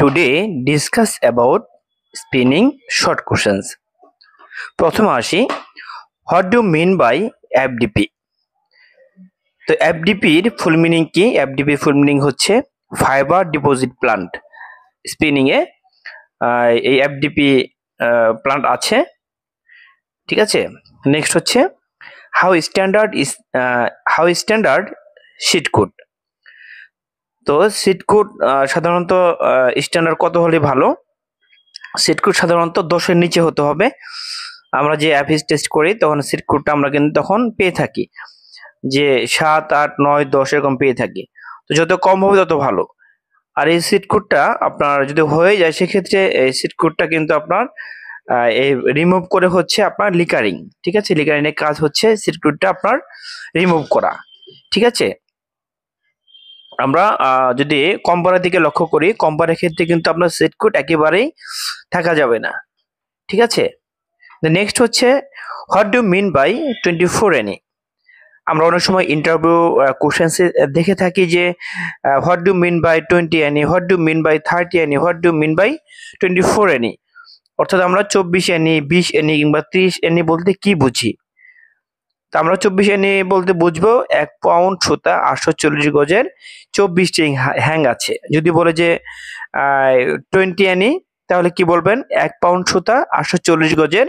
Today discuss about spinning short questions. প্রথমে আসি, what do you mean by FDP? তো FDP এর full meaning কি? FDP ফুল মিনিং হচ্ছে ফাইবার ডিপোজিট প্লান্ট। স্পিনিং এ এই FDP plant আছে, ঠিক আছে। নেক্সট হচ্ছে হাউ স্ট্যান্ডার্ড শিট কোড। তো শিট কোড সাধারণত স্ট্যান্ডার্ড কত হলে ভালো? শিট কোড সাধারণত 10-এর নিচে হতে হবে। আমরা যে অ্যাফিস টেস্ট করি তখন শিট কোডটা আমরা কিন্তু তখন পেয়ে থাকি যে 7, 8, 9, 10 এরকম পেয়ে থাকি। তো যত কম হবে তত ভালো। আর এই শিট কোডটা আপনার যদি হয়ে যায় সেক্ষেত্রে এই শিট কোডটা কিন্তু আপনার এই রিমুভ করে হচ্ছে আপনার লিকারিং, ঠিক আছে। লিকারিং এর কাজ হচ্ছে শিট কোডটা আপনার রিমুভ করা, ঠিক আছে। আমরা যদি কম্পারের দিকে লক্ষ্য করি, কম্পারের ক্ষেত্রে কিন্তু আপনার শিট কোড একেবারেই থাকা যাবে না, ঠিক আছে। নেক্সট হচ্ছে what do mean by 24NE। আমরা অনেক সময় ইন্টারভিউ কোশ্চেন্সে দেখে থাকি যে what do mean by 20NE, what do mean by 30NE, what do mean by 24NE। অর্থাৎ আমরা 24NE, 20NE কিংবা 30NE বলতে কি বুঝি? তো আমরা 24NE বলতে বুঝবো 1 পাউন্ড সুতা 840 গজের 24টি হ্যাং আছে। যদি বলে যে 20NE তাহলে কি বলবেন? 1 পাউন্ড সুতা 840 গজের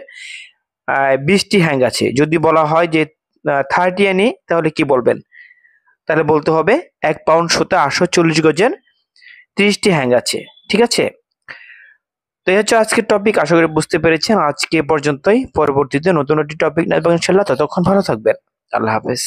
20টি হ্যাং আছে। যদি বলা হয় যে 30NE তাহলে কি বলবেন? তাহলে বলতে হবে 1 পাউন্ড সুতা 840 গজের 30টি হ্যাং আছে, ঠিক আছে। তো এই হচ্ছে আজকের টপিক। আশা করি বুঝতে পেরেছেন। আজকে পর্যন্তই। পরবর্তীতে নতুন একটি টপিক নিয়ে আসবো ইনশাআল্লাহ। ততক্ষণ ভালো থাকবেন। আল্লাহ হাফেজ।